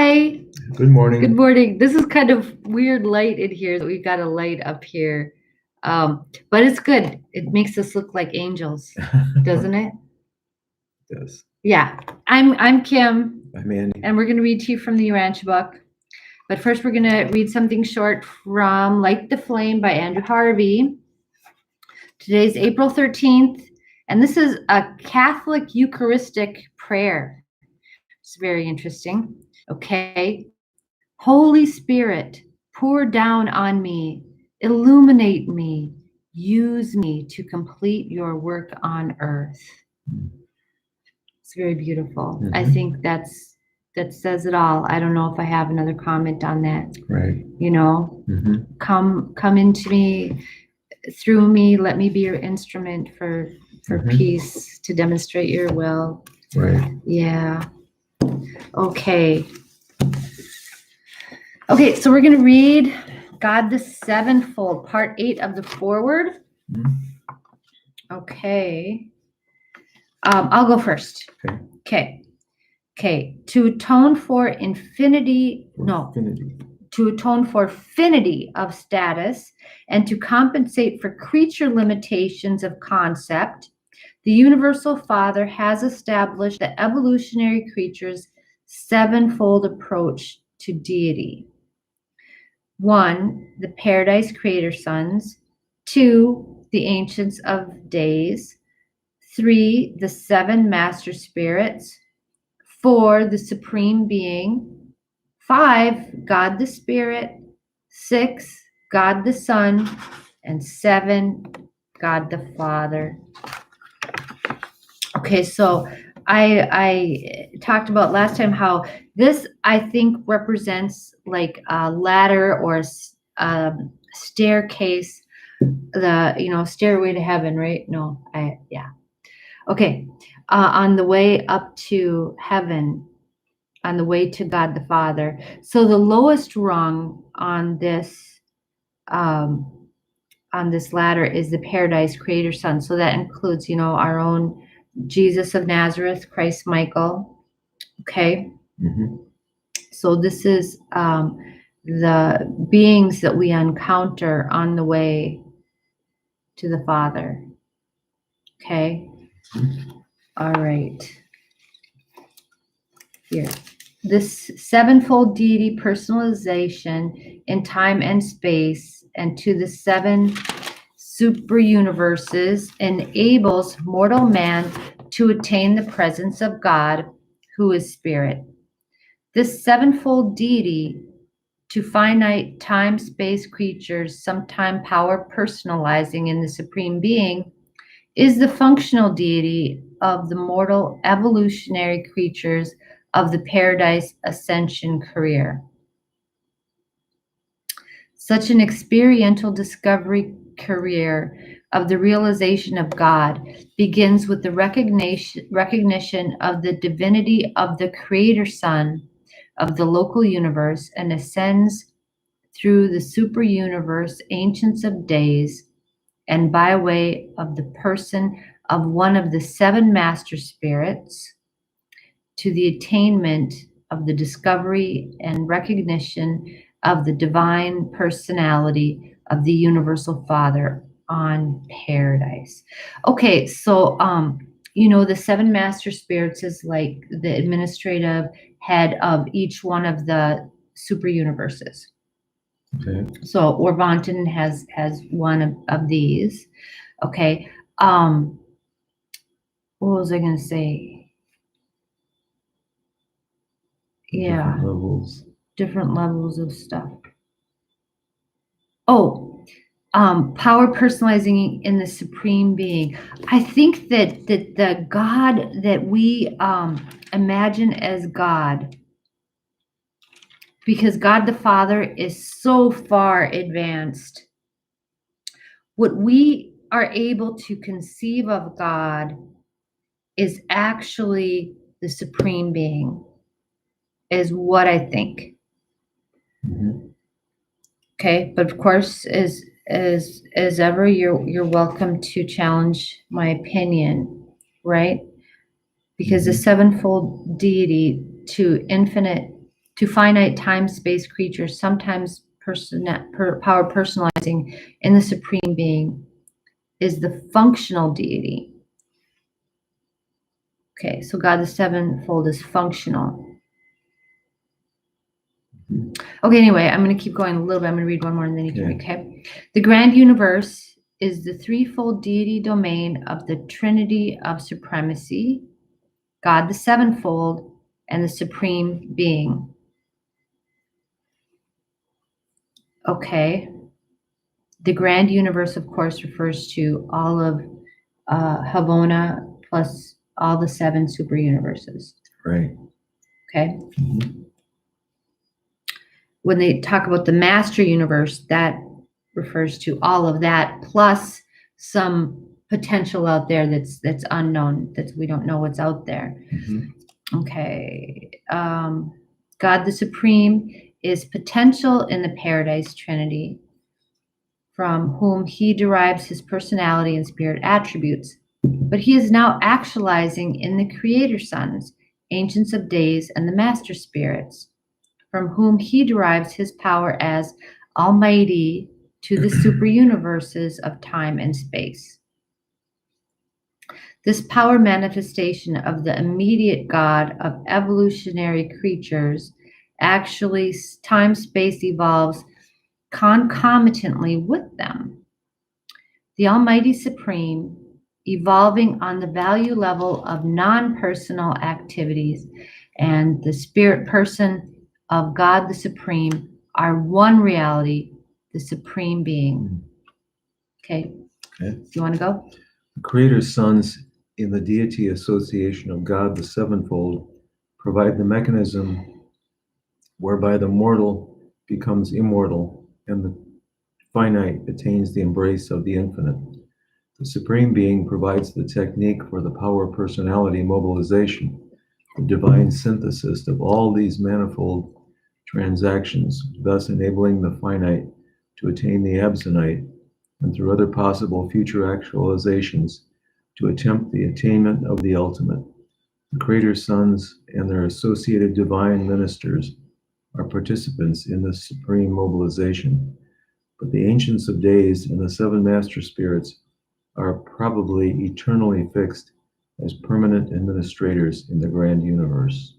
Hi. Good morning. Good morning. This is kind of weird light in here. We've got a light up here. But it's good. It makes us look like angels, doesn't it? Yes. Yeah. I'm Kim, I'm Andy. and we're going to read to you from the Urantia book. But first, we're going to read something short from Light the Flame by Andrew Harvey. Today's April 13th, and this is a Catholic Eucharistic prayer. It's very interesting. Okay. Holy Spirit, pour down on me, illuminate me, use me to complete your work on earth. It's very beautiful. I think that says it all. I don't know if I have another comment on that. Right. You know, come into me, through me. Let me be your instrument for peace, to demonstrate your will. Right. Yeah. Okay. Okay, so we're going to read God the Sevenfold, part 8 of the foreword. Okay. I'll go first. Okay. To atone for finity of status and to compensate for creature limitations of concept, the Universal Father has established the evolutionary creature's sevenfold approach to deity. 1, the Paradise Creator Sons. 2, the Ancients of Days. 3, the 7 Master Spirits. 4, the Supreme Being. 5, God the Spirit. 6, God the Son. And 7, God the Father. Okay, so I talked about last time how this, I think, represents like a ladder or a staircase, the stairway to heaven, right? No, okay, on the way up to heaven, on the way to God the Father. So the lowest rung on this ladder is the Paradise Creator Son. So that includes, our own Jesus of Nazareth, Christ Michael. Okay. So this is the beings that we encounter on the way to the Father. Okay. All right. Here. This sevenfold deity personalization in time and space and to the 7 super universes enables mortal man to attain the presence of God, who is spirit. This sevenfold deity to finite time-space creatures, sometime power personalizing in the Supreme Being, is the functional deity of the mortal evolutionary creatures of the Paradise Ascension career. Such an experiential discovery career of the realization of God begins with the recognition of the divinity of the Creator Son of the local universe and ascends through the super universe, Ancients of Days, and by way of the person of one of the 7 Master Spirits to the attainment of the discovery and recognition of the divine personality of the Universal Father on Paradise. Okay, so the 7 Master Spirits is like the administrative head of each one of the super universes. Okay. So Orvonton has one of these. Okay. What was I going to say? Yeah. Different levels of stuff. Oh, power personalizing in the Supreme Being. I think that the God that we imagine as God, because God the Father is so far advanced, what we are able to conceive of God is actually the Supreme Being, is what I think. Okay, but of course, as ever, you're welcome to challenge my opinion, right? Because the sevenfold deity to infinite to finite time-space creatures, sometimes power personalizing in the Supreme Being, is the functional deity. Okay, so God the sevenfold is functional. Okay, anyway, I'm going to keep going a little bit. I'm going to read one more and then you can read, okay? The grand universe is the threefold deity domain of the Trinity of Supremacy, God the sevenfold, and the Supreme Being. Okay. The grand universe, of course, refers to all of Havona plus all the 7 super universes. Right. Okay. Mhm. When they talk about the master universe, that refers to all of that plus some potential out there that's unknown, that we don't know what's out there. Mhm. Okay. God the Supreme is potential in the Paradise Trinity, from whom he derives his personality and spirit attributes. But he is now actualizing in the Creator Sons, Ancients of Days, and the Master Spirits, from whom he derives his power as Almighty to the super universes of time and space. This power manifestation of the immediate God of evolutionary creatures, actually time-space evolves concomitantly with them. The Almighty Supreme, evolving on the value level of non-personal activities, and the spirit person of God the Supreme are one reality, the Supreme Being. Okay. Okay. You want to go? The Creator's sons in the deity association of God the sevenfold provide the mechanism whereby the mortal becomes immortal and the finite attains the embrace of the infinite. The Supreme Being provides the technique for the power personality mobilization, the divine synthesis of all these manifold transactions, thus enabling the finite to attain the absonite, and through other possible future actualizations, to attempt the attainment of the ultimate. The Creator's sons and their associated divine ministers are participants in this supreme mobilization, but the Ancients of Days and the 7 Master Spirits are probably eternally fixed as permanent administrators in the grand universe.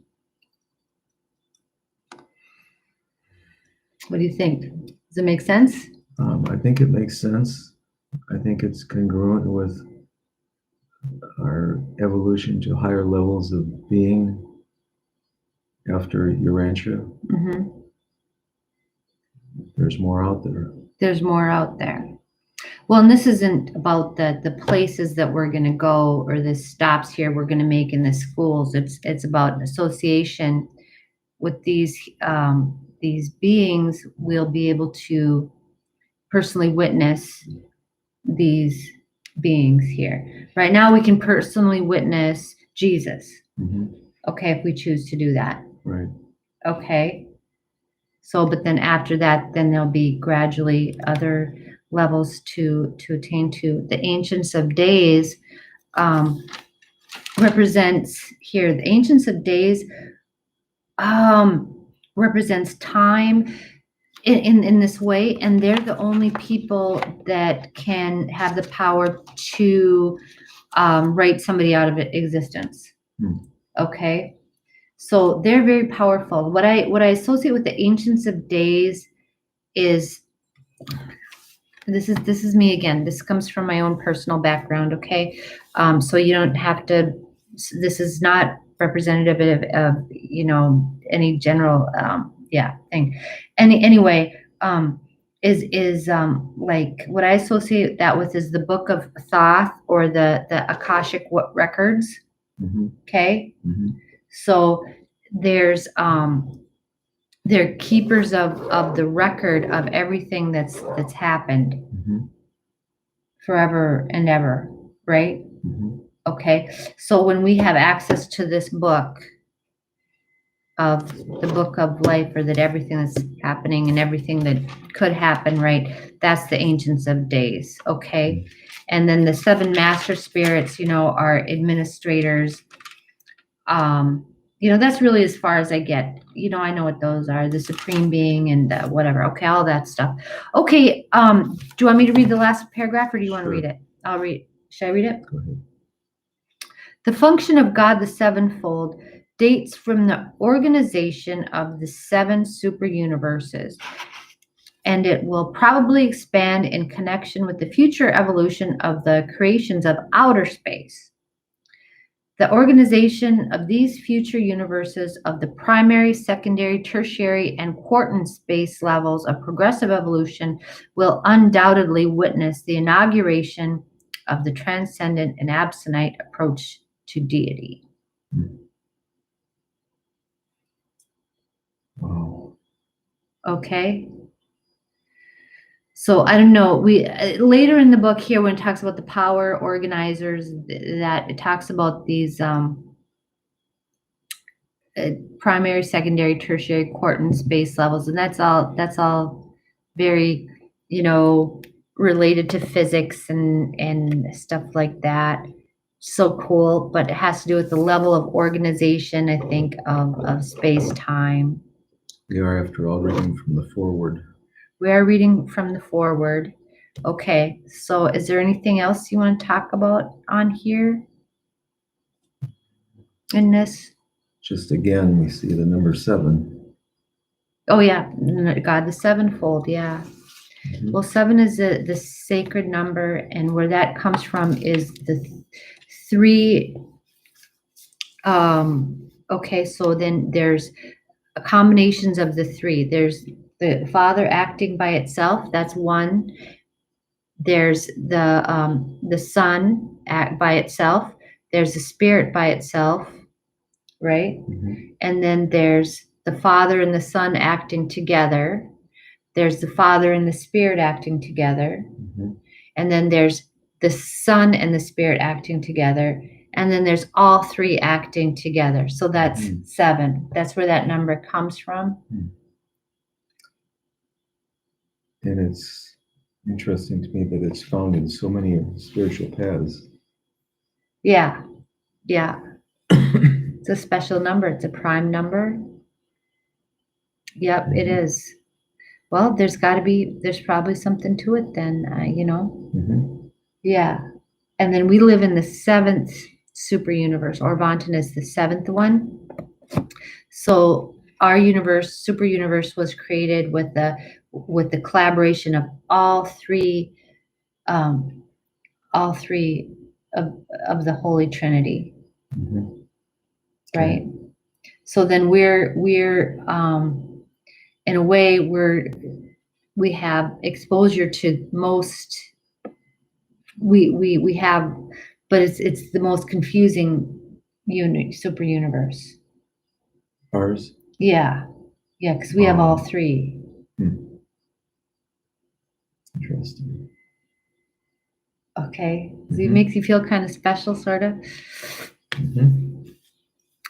What do you think? Does it make sense? I think it makes sense. I think it's congruent with our evolution to higher levels of being after Urantia. Mm-hmm. There's more out there. There's more out there. Well, and this isn't about the places that we're going to go or the stops here we're going to make in the schools. It's about association with these beings. We'll be able to personally witness these beings here. Right now, we can personally witness Jesus. Mm-hmm. Okay, if we choose to do that. Right. Okay. So, but then after that, then there'll be gradually other levels to attain to. The Ancients of Days represents here. The Ancients of Days represents time in this way, and they're the only people that can have the power to write somebody out of existence. Okay. So they're very powerful. What I associate with the Ancients of Days is this is me again. This comes from my own personal background. Okay, so you don't have to. This is not representative of any general thing. Anyway, is like what I associate that with is the Book of Thoth or the Akashic records. Mm-hmm. Okay. Mm-hmm. So there's they're keepers of the record of everything that's happened Mm-hmm. forever and ever, right? Mm-hmm. Okay. So when we have access to this book of the book of life, or that everything that's happening and everything that could happen, right? That's the Ancients of Days. Okay. And then the 7 Master Spirits, are administrators That's really as far as I get. I know what those are, the supreme being and whatever. Okay, all that stuff. Okay, do you want me to read the last paragraph or do you want to Sure. read it? I'll read. Should I read it? Go ahead. The function of God the sevenfold dates from the organization of the seven super universes, and it will probably expand in connection with the future evolution of the creations of outer space. The organization of these future universes of the primary, secondary, tertiary, and quartan space levels of progressive evolution will undoubtedly witness the inauguration of the transcendent and absonite approach to deity. Wow. Okay. So I don't know. We later in the book here, when it talks about the power organizers, that it talks about these primary, secondary, tertiary, quartan space levels, and that's all very, related to physics and stuff like that. So cool, but it has to do with the level of organization, I think, of space time. We are, after all, reading from the forward. We are reading from the forward. Okay, so is there anything else you want to talk about on here in this? Just again, we see the number 7. Oh yeah, God, the sevenfold, yeah. Mhm. Well, 7 is the sacred number, and where that comes from is the 3. Okay, so then there's combinations of the 3. There's the Father acting by itself, that's 1. There's the Son act by itself. There's the Spirit by itself, right? Mhm. And then there's the Father and the Son acting together. There's the Father and the Spirit acting together. Mhm. And then there's the Son and the Spirit acting together. And then there's all 3 acting together. So that's 7. That's where that number comes from. And it's interesting to me that it's found in so many spiritual paths. Yeah. Yeah. It's a special number. It's a prime number. Yep, it is. Well, there's probably something to it then, Mhm. Yeah. And then we live in the 7th super universe. Orvanton is the 7th one. So our universe, super universe, was created with the collaboration of all three of the Holy Trinity, Mhm. right? So then we're in a way we have exposure to most we have, but it's the most confusing super universe. Ours? Yeah, because we have all 3. Interesting. Okay, so it Mhm. makes you feel kind of special, sort of. Mhm.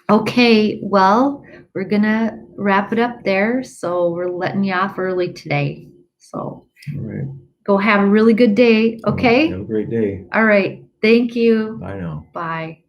Okay, well, we're gonna wrap it up there. So we're letting you off early today. So All right. go have a really good day. Okay. Have a great day. All right. Thank you. Bye now. Bye.